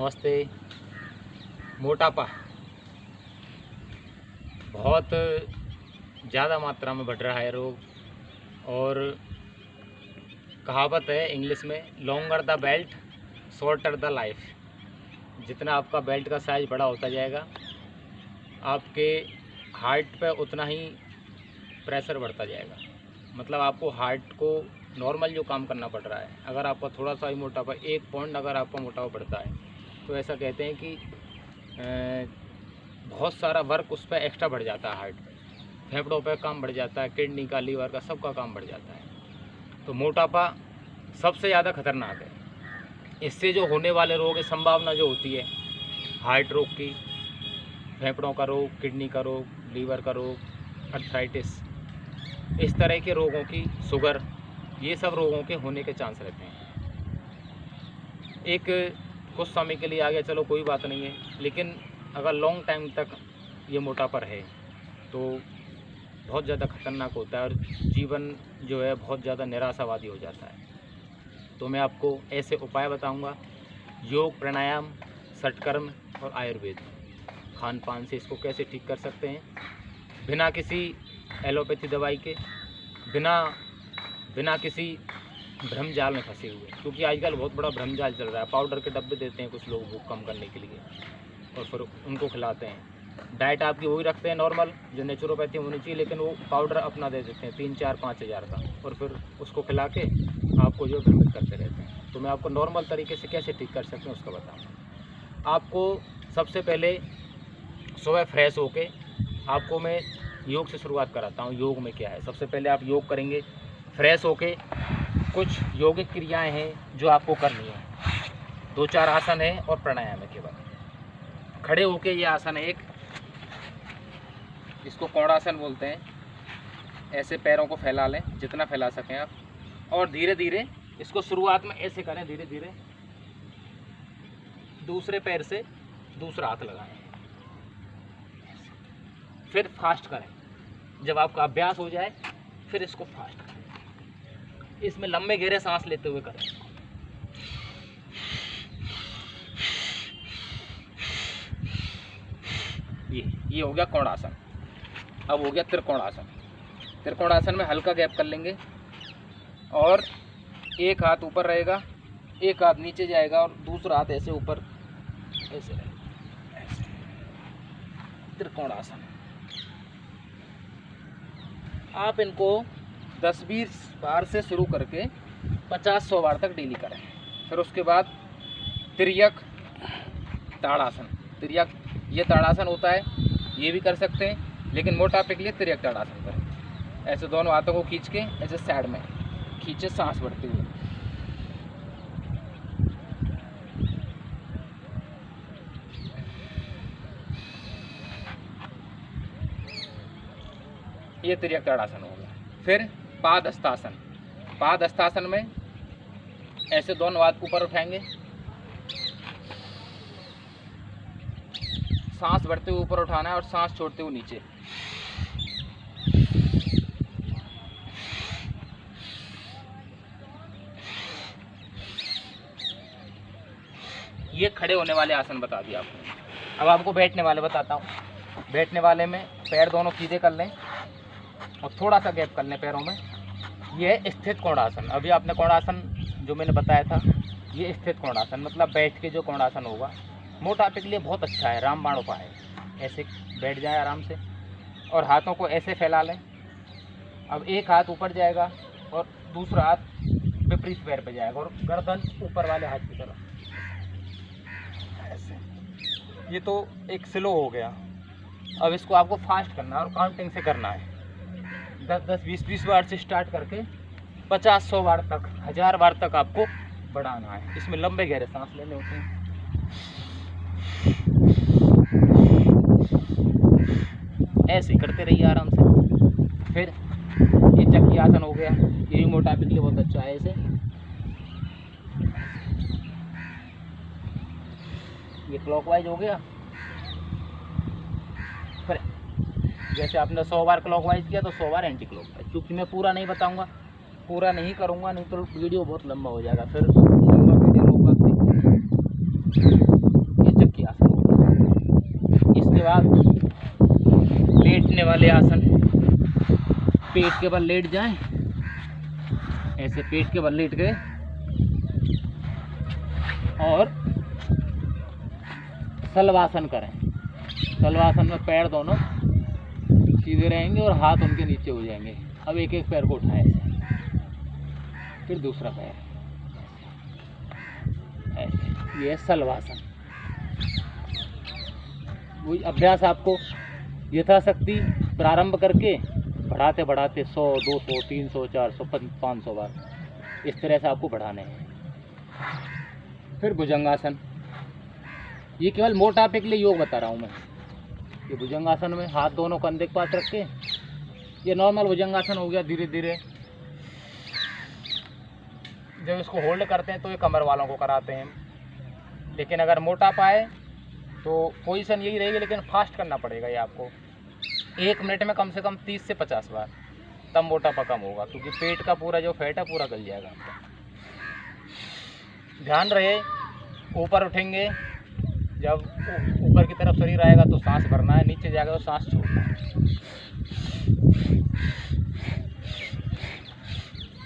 नमस्ते। मोटापा बहुत ज़्यादा मात्रा में बढ़ रहा है रोग। और कहावत है इंग्लिश में, longer the belt shorter the life. जितना आपका बेल्ट का साइज़ बड़ा होता जाएगा, आपके हार्ट पे उतना ही प्रेशर बढ़ता जाएगा। मतलब आपको हार्ट को नॉर्मल जो काम करना पड़ रहा है, अगर आपका थोड़ा सा ही मोटापा, 1 पॉइंट अगर आपका मोटापा बढ़ता है, तो ऐसा कहते हैं कि बहुत सारा वर्क उस पर एक्स्ट्रा बढ़ जाता है। हार्ट पे, फेफड़ों पे काम बढ़ जाता है, किडनी का, लीवर का, सबका काम बढ़ जाता है। तो मोटापा सबसे ज़्यादा खतरनाक है। इससे जो होने वाले रोग की संभावना जो होती है, हार्ट रोग की, फेफड़ों का रोग, किडनी का रोग, लीवर का रोग, अर्थराइटिस, इस तरह के रोगों की, शुगर, ये सब रोगों के होने के चांस रहते हैं। एक कुछ समय के लिए आ गया, चलो कोई बात नहीं है, लेकिन अगर लॉन्ग टाइम तक ये मोटापा रहे तो बहुत ज़्यादा खतरनाक होता है और जीवन जो है बहुत ज़्यादा निराशावादी हो जाता है। तो मैं आपको ऐसे उपाय बताऊंगा, योग, प्राणायाम, षटकर्म और आयुर्वेद, खान पान से इसको कैसे ठीक कर सकते हैं, बिना किसी एलोपैथी दवाई के, बिना किसी भ्रम जाल में फंसे हुए। क्योंकि आजकल बहुत बड़ा भ्रम जाल चल रहा है। पाउडर के डब्बे देते हैं कुछ लोग भूख कम करने के लिए और फिर उनको खिलाते हैं। डाइट आपकी वही रखते हैं नॉर्मल, जो नेचुरोपैथी होनी चाहिए, लेकिन वो पाउडर अपना दे देते हैं 3, 4, 5 हज़ार का, और फिर उसको खिला के आपको जो भ्रमित करते रहते हैं। तो मैं आपको नॉर्मल तरीके से कैसे ठीक कर सकते हैं उसका बताऊँगा। आपको सबसे पहले सुबह फ्रेश होके आपको मैं योग से शुरुआत कराता हूँ। योग में क्या है, सबसे पहले आप योग करेंगे फ्रेश होके। कुछ योगिक क्रियाएं हैं जो आपको करनी है, 2-4 आसन है और प्राणायाम है केवल। खड़े होके ये आसन है एक, इसको कोणासन बोलते हैं। ऐसे पैरों को फैला लें, जितना फैला सकें आप, और धीरे धीरे इसको शुरुआत में ऐसे करें, धीरे धीरे दूसरे पैर से दूसरा हाथ लगाएं, फिर फास्ट करें। जब आपका अभ्यास हो जाए फिर इसको फास्ट करें। इसमें लंबे गहरे सांस लेते हुए करें। ये हो गया कोणासन। अब हो गया त्रिकोणासन। त्रिकोणासन में हल्का गैप कर लेंगे और एक हाथ ऊपर रहेगा, एक हाथ नीचे जाएगा और दूसरा हाथ ऐसे ऊपर, ऐसे रहेगा, ऐसे। त्रिकोणासन। आप इनको 10-20 बार से शुरू करके 50-100 बार तक डेली करें। फिर उसके बाद तिर्यक ताड़ासन। तिर्यक ये ताड़ासन होता है, ये भी कर सकते हैं, लेकिन मोटापे के लिए तिर्यक ताड़ासन करें। ऐसे दोनों हाथों को खींच के ऐसे साइड में खींचे, सांस बढ़ते हुए। ये तिर्यक ताड़ासन हो गया। फिर पादहस्तासन। पादहस्तासन में ऐसे दोनों हाथ ऊपर उठाएंगे, सांस बढ़ते हुए ऊपर उठाना है और सांस छोड़ते हुए नीचे। ये खड़े होने वाले आसन बता दिए आपको। अब आपको बैठने वाले बताता हूँ। बैठने वाले में पैर दोनों सीधे कर लें और थोड़ा सा गैप कर लें पैरों में। ये है स्थित कोणासन। अभी आपने कोणासन जो मैंने बताया था, ये स्थित कोणासन, मतलब बैठ के जो कोणासन होगा, मोटापे के लिए बहुत अच्छा है, रामबाण उपाय है। ऐसे बैठ जाए आराम से और हाथों को ऐसे फैला लें। अब एक हाथ ऊपर जाएगा और दूसरा हाथ विपरीत पैर पे जाएगा और गर्दन ऊपर वाले हाथ की तरफ ऐसे। ये तो एक स्लो हो गया। अब इसको आपको फास्ट करना है और काउंटिंग से करना है। 10-10, 20-20 बार से स्टार्ट करके 50-100 बार तक, 1000 बार तक आपको बढ़ाना है। इसमें लंबे गहरे सांस लेने होते हैं। ऐसे करते रहिए आराम से। फिर ये चक्की आसन हो गया, ये भी मोटापे के लिए बहुत अच्छा है। ऐसे ये क्लॉकवाइज हो गया। फिर जैसे आपने 100 बार क्लॉकवाइज किया तो 100 बार एंटी क्लॉकवाइज। क्योंकि मैं पूरा नहीं बताऊंगा, पूरा नहीं करूंगा, नहीं तो वीडियो बहुत लंबा हो जाएगा, फिर लंबा वीडियो लोग देखते हैं। वाले आसन, पेट के बल लेट जाएं, ऐसे पेट के बल लेट गए और शलवासन करें। शलवासन में पैर दोनों सीधे रहेंगे और हाथ उनके नीचे हो जाएंगे। अब एक एक पैर को उठाएं ऐसे, फिर दूसरा पैर ऐसे, ये है शलवासन। वही अभ्यास आपको यथाशक्ति प्रारंभ करके बढ़ाते बढ़ाते 100, 200, 300, 400, 500 बार इस तरह से आपको बढ़ाने हैं। फिर भुजंगासन, ये केवल मोटापे के लिए योग बता रहा हूँ मैं। ये भुजंगासन में हाथ दोनों कंधे के पास रख के, ये नॉर्मल भुजंगासन हो गया। धीरे धीरे जब इसको होल्ड करते हैं तो ये कमर वालों को कराते हैं, लेकिन अगर मोटापा है तो पोजीशन यही रहेगी, लेकिन फास्ट करना पड़ेगा ये आपको। 1 मिनट में कम से कम 30 से 50 बार, तब मोटापा कम होगा, क्योंकि पेट का पूरा जो फैट है पूरा गल जाएगा आपका। ध्यान रहे, ऊपर उठेंगे, जब ऊपर की तरफ शरीर आएगा तो सांस भरना है, नीचे जाएगा तो सांस छोड़ना है।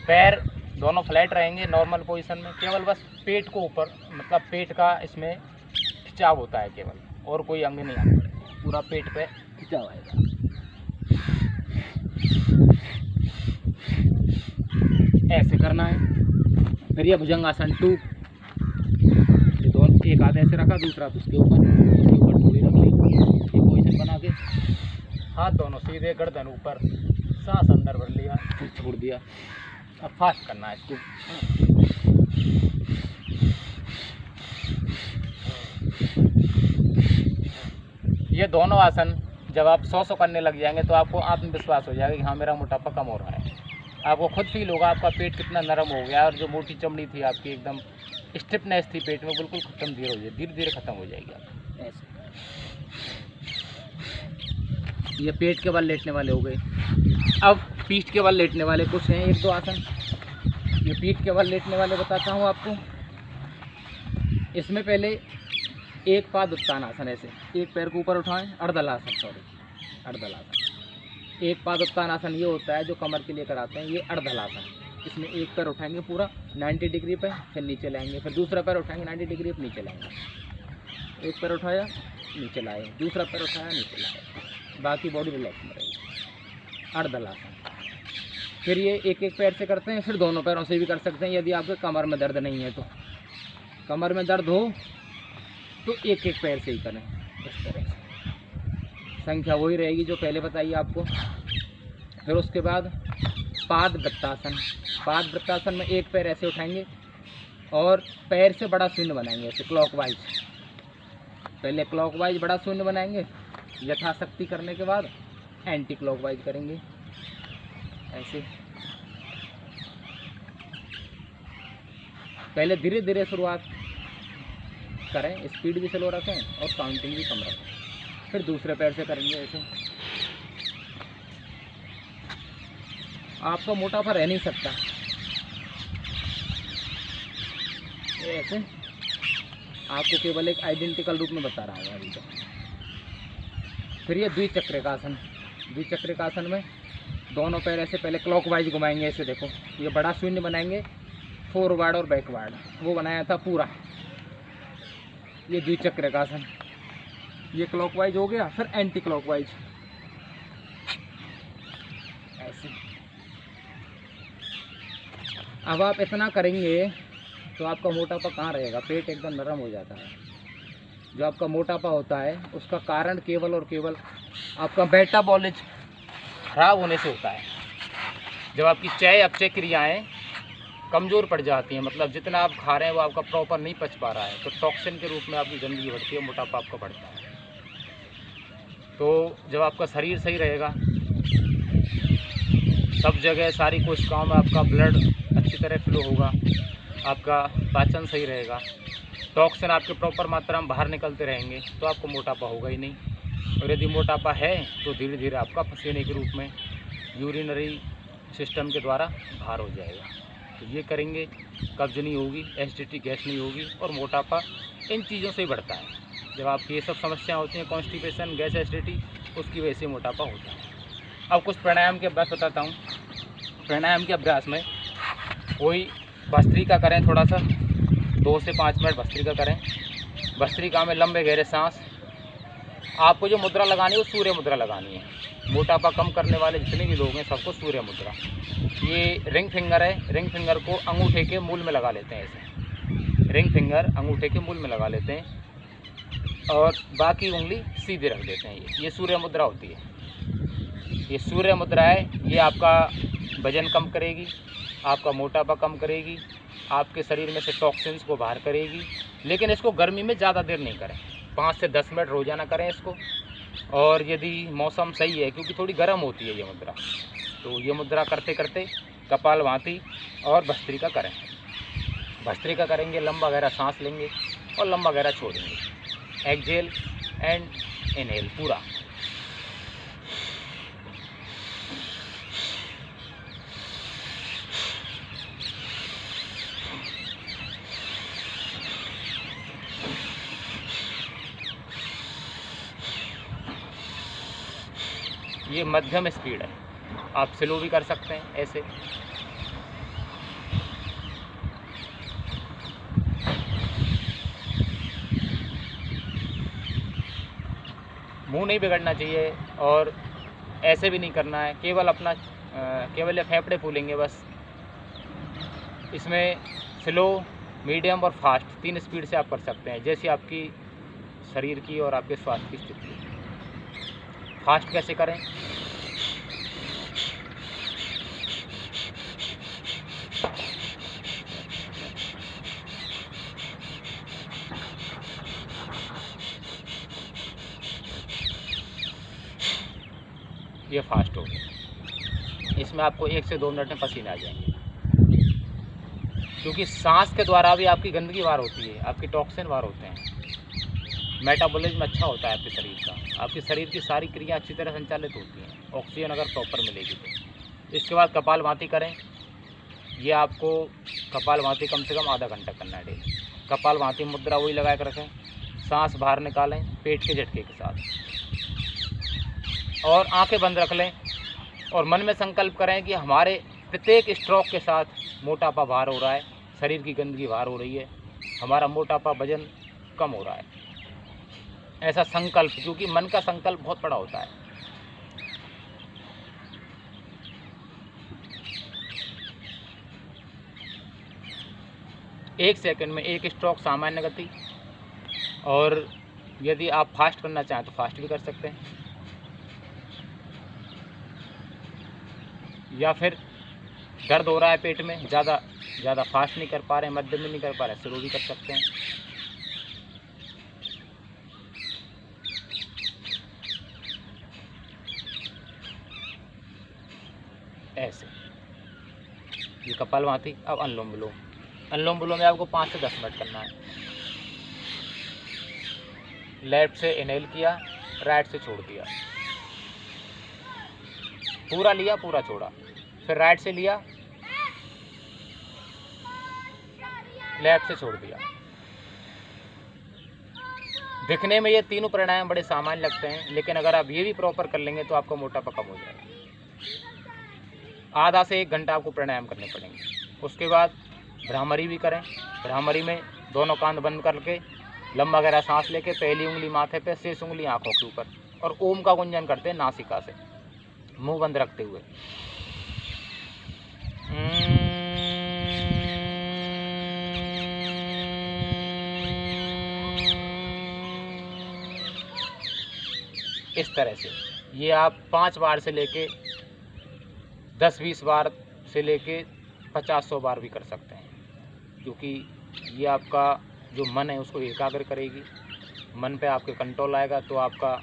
पैर दोनों फ्लैट रहेंगे नॉर्मल पोजीशन में, केवल बस पेट को ऊपर, मतलब पेट का इसमें खिंचाव होता है केवल, और कोई अंग नहीं आता, पूरा पेट पे खिंचाव आएगा। ऐसे करना है। फिर ये भुजंगासन 2, ये दोनों एक हाथ ऐसे रखा, दूसरा उसके ऊपर थोड़ी रख ली, ये पोजीशन बना के हाथ दोनों सीधे, गर्दन ऊपर, सांस अंदर भर लिया, फिर छोड़ दिया। अब फास्ट करना है इसको। ये दोनों आसन जब आप 100 करने लग जाएंगे तो आपको आत्मविश्वास हो जाएगा कि हाँ मेरा मोटापा कम हो रहा है। आपको खुद फील होगा आपका पेट कितना नरम हो गया, और जो मोटी चमड़ी थी आपकी एकदम स्टिफनेस थी पेट में, बिल्कुल खत्म धीरे धीरे खत्म हो जाएगी आप। ऐसे ये पेट के बल लेटने वाले हो गए। अब पीठ के बल लेटने वाले कुछ हैं, 1-2 आसन। ये पीठ के बल लेटने वाले बताता हूँ आपको। इसमें पहले एक पाद उत्तान आसन, ऐसे एक पैर को ऊपर उठाएं, अर्धलासन, अर्धलासन। एक पाद उत्तान आसन ये होता है जो कमर के लिए कराते हैं, ये अर्धलासन। इसमें एक पैर उठाएंगे पूरा 90 डिग्री पे, फिर नीचे लाएंगे, फिर दूसरा पैर उठाएंगे 90 डिग्री पे, नीचे लाएंगे। एक पैर उठाया, नीचे लाए, दूसरा पैर उठाया, नीचे लाए, बाकी बॉडी रिलैक्स में रहेगी। अर्धलासन। फिर ये एक एक पैर से करते हैं, फिर दोनों पैरों से भी कर सकते हैं यदि आपके कमर में दर्द नहीं है तो। कमर में दर्द हो तो एक एक पैर से ही करें, इस तरह से। संख्या वही रहेगी जो पहले बताइए आपको। फिर उसके बाद पाद वृत्तासन। पाद वृत्तासन में एक पैर ऐसे उठाएंगे और पैर से बड़ा शून्य बनाएंगे, ऐसे क्लॉकवाइज। पहले क्लॉकवाइज बड़ा शून्य बनाएंगे, यथाशक्ति करने के बाद एंटी क्लॉकवाइज करेंगे, ऐसे। पहले धीरे धीरे शुरुआत करें, स्पीड भी स्लो रखें और काउंटिंग भी कम रखें। फिर दूसरे पैर से करेंगे ऐसे। आपका मोटापा रह नहीं सकता ऐसे, आपको केवल एक आइडेंटिकल रूप में बता रहा हूँ अभी तो। फिर ये द्विचक्रिकासन। द्विचक्रिकासन में दोनों पैर ऐसे पहले क्लॉकवाइज घुमाएंगे, ऐसे देखो, ये बड़ा शून्य बनाएंगे, फॉरवर्ड और बैकवर्ड, वो बनाया था पूरा। ये द्विचक्रिकासन, ये क्लॉकवाइज हो गया। फिर एंटी क्लॉकवाइज, ऐसे। अब आप इतना करेंगे तो आपका मोटापा कहाँ रहेगा, पेट एकदम नरम हो जाता है। जो आपका मोटापा होता है उसका कारण केवल और केवल आपका मेटाबॉलिज्म खराब होने से होता है। जब आपकी चय अपचय क्रियाएं कमज़ोर पड़ जाती हैं, मतलब जितना आप खा रहे हैं वो आपका प्रॉपर नहीं पच पा रहा है, तो टॉक्सिन के रूप में आपकी गंदगी बढ़ती है, मोटापा आपका बढ़ता है। तो जब आपका शरीर सही रहेगा, सब जगह सारी कोशिकाओं में आपका ब्लड अच्छी तरह फ्लो होगा, आपका पाचन सही रहेगा, टॉक्सिन आपके प्रॉपर मात्रा में बाहर निकलते रहेंगे, तो आपको मोटापा होगा ही नहीं। और यदि मोटापा है तो धीरे धीरे आपका पसीने के रूप में यूरिनरी सिस्टम के द्वारा बाहर हो जाएगा। तो ये करेंगे, कब्ज नहीं होगी, एसिडिटी गैस नहीं होगी, और मोटापा इन चीज़ों से ही बढ़ता है। जब आपकी ये सब समस्याएं होती हैं, कॉन्स्टिपेशन, गैस, एसिडिटी, उसकी वजह से मोटापा होता है। अब कुछ प्राणायाम के अभ्यास बताता हूँ। प्राणायाम के अभ्यास में वही भस्त्रिका करें, थोड़ा सा 2 से 5 मिनट भस्त्रिका करें। भस्त्रिका में लंबे गहरे सांस। आपको जो मुद्रा लगानी है वो सूर्य मुद्रा लगानी है। मोटापा कम करने वाले जितने भी लोग हैं सबको सूर्य मुद्रा। ये रिंग फिंगर है, रिंग फिंगर को अंगूठे के मूल में लगा लेते हैं। ऐसे रिंग फिंगर अंगूठे के मूल में लगा लेते हैं और बाकी उंगली सीधे रख देते हैं। ये सूर्य मुद्रा होती है। ये सूर्य मुद्रा है, ये आपका वजन कम करेगी, आपका मोटापा कम करेगी, आपके शरीर में से टॉक्सिन्स को बाहर करेगी। लेकिन इसको गर्मी में ज़्यादा देर नहीं करें, 5 से 10 मिनट रोज़ाना करें इसको। और यदि मौसम सही है, क्योंकि थोड़ी गर्म होती है ये मुद्रा, तो ये मुद्रा करते करते कपालभाति और भस्त्रिका करें। भस्त्रिका करेंगे, लंबा गहरा सांस लेंगे और लंबा गहरा छोड़ेंगे। एक्सहेल एंड इनहेल पूरा। ये मध्यम स्पीड है, आप स्लो भी कर सकते हैं ऐसे। मुंह नहीं बिगड़ना चाहिए और ऐसे भी नहीं करना है, केवल अपना केवल फेफड़े फूलेंगे बस। इसमें स्लो, मीडियम और फास्ट 3 स्पीड से आप कर सकते हैं, जैसी आपकी शरीर की और आपके स्वास्थ्य की स्थिति है। फास्ट कैसे करें? ये फास्ट हो गया। इसमें आपको 1 से 2 मिनट में पसीने आ जाएंगे, क्योंकि सांस के द्वारा भी आपकी गंदगी बाहर होती है, आपके टॉक्सिन बाहर होते हैं। मेटाबॉलिज्म अच्छा होता है आपके शरीर का, आपके शरीर की सारी क्रिया अच्छी तरह संचालित होती हैं, ऑक्सीजन अगर प्रॉपर मिलेगी तो। इसके बाद कपालभाति करें। ये आपको कपालभाति कम से कम आधा घंटा करना है डेली। कपालभाति मुद्रा वही लगा कर रखें, सांस बाहर निकालें पेट के झटके के साथ और आंखें बंद रख लें और मन में संकल्प करें कि हमारे प्रत्येक स्ट्रोक के साथ मोटापा बाहर हो रहा है, शरीर की गंदगी बाहर हो रही है, हमारा मोटापा वजन कम हो रहा है। ऐसा संकल्प, क्योंकि मन का संकल्प बहुत बड़ा होता है। एक सेकंड में 1 स्ट्रोक सामान्य गति, और यदि आप फास्ट करना चाहें तो फास्ट भी कर सकते हैं, या फिर दर्द हो रहा है पेट में, ज़्यादा फास्ट नहीं कर पा रहे हैं, मध्यम में नहीं कर पा रहे, स्लो भी कर सकते हैं। ऐसे ये कपालभाति। अब अनुलोम विलोम। अनुलोम विलोम में आपको 5 से 10 मिनट करना है। लेफ्ट से इनहेल किया, राइट से छोड़ दिया, पूरा लिया पूरा छोड़ा, फिर राइट से लिया, लेफ्ट से छोड़ दिया। दिखने में ये तीनों प्राणायाम बड़े सामान्य लगते हैं, लेकिन अगर आप ये भी प्रॉपर कर लेंगे तो आपका मोटापा कम हो जाएगा। आधा से 1 घंटा आपको प्राणायाम करने पड़ेंगे। उसके बाद भ्रामरी भी करें। भ्रामरी में दोनों कान बंद करके लंबा गहरा सांस लेके पहली उंगली माथे पे, शेष उंगली आंखों के ऊपर, और ओम का गुंजन करते हैं नासिका से, मुंह बंद रखते हुए। इस तरह से ये आप 5 बार से लेके 10-20 बार से लेके 50-100 बार भी कर सकते हैं, क्योंकि ये आपका जो मन है उसको एकाग्र करेगी। मन पे आपके कंट्रोल आएगा तो आपका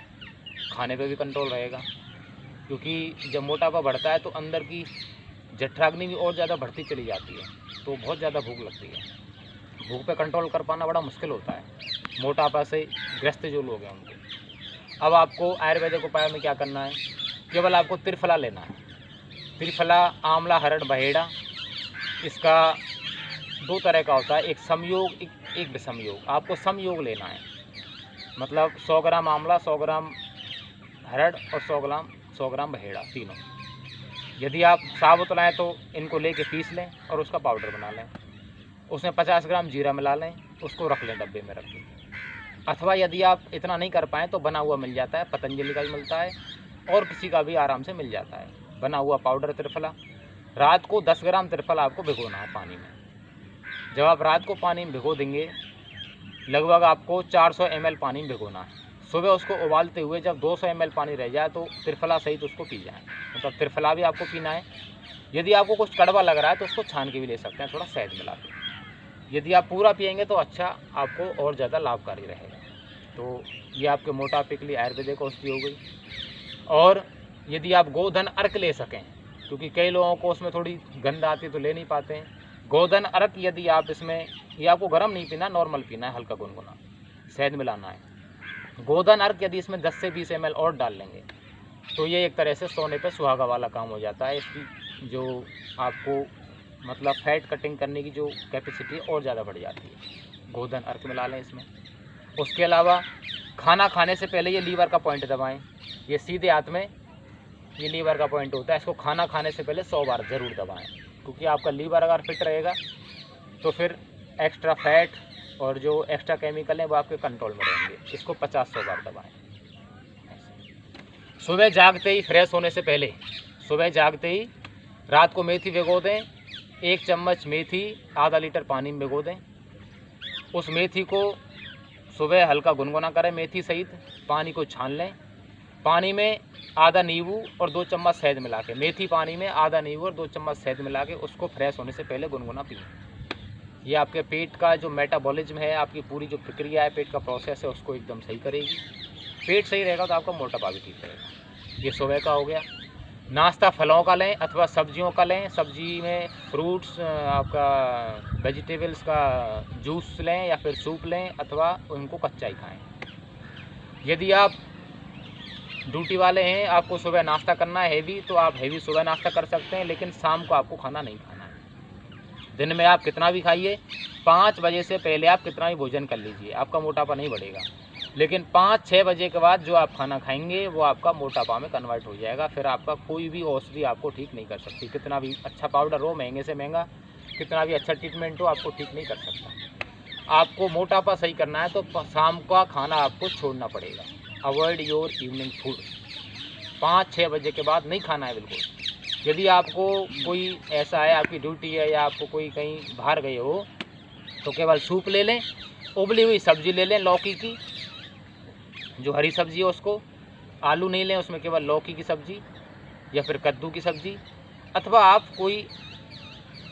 खाने पे भी कंट्रोल रहेगा, क्योंकि जब मोटापा बढ़ता है तो अंदर की जठराग्नि भी और ज़्यादा बढ़ती चली जाती है, तो बहुत ज़्यादा भूख लगती है। भूख पे कंट्रोल कर पाना बड़ा मुश्किल होता है मोटापा से ग्रस्त जो लोग हैं उनके। अब आपको आयुर्वेदिक उपाय में क्या करना है, केवल आपको त्रिफला लेना है। त्रिफला, आंवला, हरड़, बहेड़ा, इसका 2 तरह का होता है, एक समयोग, एक विषमयोग। आपको समयोग लेना है, मतलब 100 ग्राम आंवला, 100 ग्राम हरड़ और 100 ग्राम 100 ग्राम बहेड़ा, तीनों। यदि आप साबुत लाएँ तो इनको लेके पीस लें और उसका पाउडर बना लें। उसमें 50 ग्राम जीरा मिला लें, उसको रख लें, डब्बे में रख लें। अथवा यदि आप इतना नहीं कर पाएँ तो बना हुआ मिल जाता है, पतंजलि का भी मिलता है और किसी का भी आराम से मिल जाता है बना हुआ पाउडर त्रिफला। रात को 10 ग्राम त्रिफला आपको भिगोना है पानी में। जब आप रात को पानी में भिगो देंगे, लगभग आपको 400 ml पानी में भिगोना है। सुबह उसको उबालते हुए जब 200 ml पानी रह जाए तो त्रिफला सहित उसको पी जाएँ। मतलब त्रिफला भी आपको पीना है। यदि आपको कुछ कड़वा लग रहा है तो उसको छान के भी ले सकते हैं, थोड़ा शहद मिला के। यदि आप पूरा पिएंगे तो अच्छा, आपको और ज़्यादा लाभकारी रहेगा। तो ये आपके मोटापे के लिए आयुर्वेदिक औषधि हो गई। और यदि आप गोधन अर्क ले सकें, क्योंकि कई लोगों को उसमें थोड़ी गंध आती है तो ले नहीं पाते हैं। गोधन अर्क यदि आप इसमें, ये आपको गर्म नहीं पीना, नॉर्मल पीना है, हल्का गुनगुना, शहद मिलाना है। गोधन अर्क यदि इसमें 10 से 20 ml और डाल लेंगे तो ये एक तरह से सोने पे सुहागा वाला काम हो जाता है। इसकी जो आपको मतलब फैट कटिंग करने की जो कैपेसिटी है और ज़्यादा बढ़ जाती है। गोधन अर्क मिला लें इसमें। उसके अलावा खाना खाने से पहले ये लीवर का पॉइंट दबाएं। ये सीधे हाथ में ये लीवर का पॉइंट होता है, इसको खाना खाने से पहले 100 बार ज़रूर दबाएं, क्योंकि आपका लीवर अगर फिट रहेगा तो फिर एक्स्ट्रा फैट और जो एक्स्ट्रा केमिकल हैं वो आपके कंट्रोल में रहेंगे। इसको 50-100 बार दबाएं। सुबह जागते ही, फ्रेश होने से पहले, सुबह जागते ही रात को मेथी भिगो दें। 1 चम्मच मेथी आधा लीटर पानी में भिगो दें। उस मेथी को सुबह हल्का गुनगुना करें, मेथी सहित पानी को छान लें। पानी में आधा नींबू और 2 चम्मच शहद मिला के, मेथी पानी में आधा नींबू और 2 चम्मच शहद मिला के उसको फ्रेश होने से पहले गुनगुना पिएं। ये आपके पेट का जो मेटाबॉलिज्म है, आपकी पूरी जो प्रक्रिया है, पेट का प्रोसेस है, उसको एकदम सही करेगी। पेट सही रहेगा तो आपका मोटापा भी ठीक रहेगा। ये सुबह का हो गया। नाश्ता फलों का लें अथवा सब्जियों का लें। सब्जी में फ्रूट्स, आपका वेजिटेबल्स का जूस लें या फिर सूप लें, अथवा उनको कच्चा ही खाएँ। यदि आप ड्यूटी वाले हैं, आपको सुबह नाश्ता करना है हेवी, तो आप हेवी सुबह नाश्ता कर सकते हैं, लेकिन शाम को आपको खाना नहीं खाना है। दिन में आप कितना भी खाइए, 5 बजे से पहले आप कितना भी भोजन कर लीजिए, आपका मोटापा नहीं बढ़ेगा। लेकिन 5-6 बजे के बाद जो आप खाना खाएंगे वो आपका मोटापा में कन्वर्ट हो जाएगा। फिर आपका कोई भी औषधि आपको ठीक नहीं कर सकती। कितना भी अच्छा पाउडर हो, महंगे से महंगा, कितना भी अच्छा ट्रीटमेंट हो, आपको ठीक नहीं कर सकता। आपको मोटापा सही करना है तो शाम का खाना आपको छोड़ना पड़ेगा। Avoid your evening food. 5-6 बजे के बाद नहीं खाना है बिल्कुल। यदि आपको कोई ऐसा है, आपकी ड्यूटी है या आपको कोई कहीं बाहर गए हो, तो केवल सूप ले लें, उबली हुई सब्जी ले लें, लौकी की जो हरी सब्जी है उसको, आलू नहीं लें, उसमें केवल लौकी की सब्जी या फिर कद्दू की सब्जी, अथवा आप कोई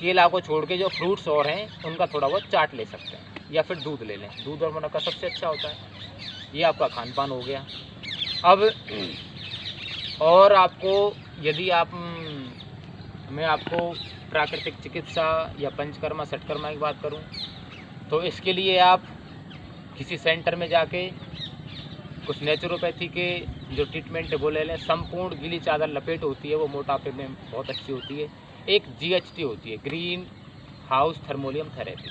केला को छोड़ के जो फ्रूट्स और हैं उनका थोड़ा बहुत चाट ले सकते हैं, या फिर दूध ले लें। दूध और मुनक्का सबसे अच्छा होता है। ये आपका खान पान हो गया। अब और आपको यदि आप मैं आपको प्राकृतिक चिकित्सा या पंचकर्मा षटकर्मा की बात करूं, तो इसके लिए आप किसी सेंटर में जाके कुछ नेचुरोपैथी के जो ट्रीटमेंट है वो ले लें। संपूर्ण गीली चादर लपेट होती है, वो मोटापे में बहुत अच्छी होती है। एक GHT होती है, ग्रीन हाउस थर्मोलियम थेरेपी।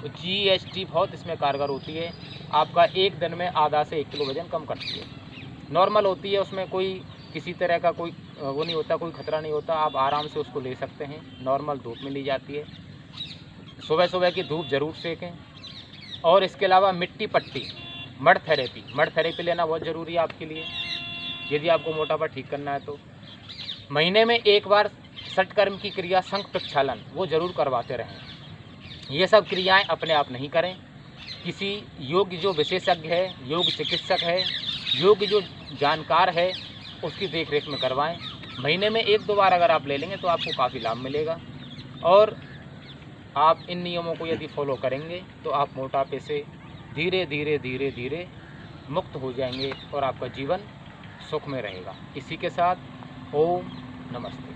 तो GHT बहुत इसमें कारगर होती है। आपका एक दिन में आधा से 1 किलो वजन कम करती है। नॉर्मल होती है, उसमें कोई किसी तरह का कोई वो नहीं होता, कोई खतरा नहीं होता। आप आराम से उसको ले सकते हैं। नॉर्मल धूप में ली जाती है। सुबह सुबह की धूप ज़रूर सेकें। और इसके अलावा मिट्टी पट्टी, मड थेरेपी लेना बहुत ज़रूरी है आपके लिए, यदि आपको मोटापा ठीक करना है तो। महीने में 1 बार षटकर्म की क्रिया शंख प्रक्षालन वो ज़रूर करवाते रहें। ये सब क्रियाएं अपने आप नहीं करें, किसी योग जो विशेषज्ञ है, योग चिकित्सक है, योग जो जानकार है, उसकी देख रेख में करवाएं। महीने में 1-2 बार अगर आप ले लेंगे तो आपको काफ़ी लाभ मिलेगा। और आप इन नियमों को यदि फॉलो करेंगे तो आप मोटापे से धीरे धीरे मुक्त हो जाएंगे और आपका जीवन सुख में रहेगा। इसी के साथ ओम नमस्ते।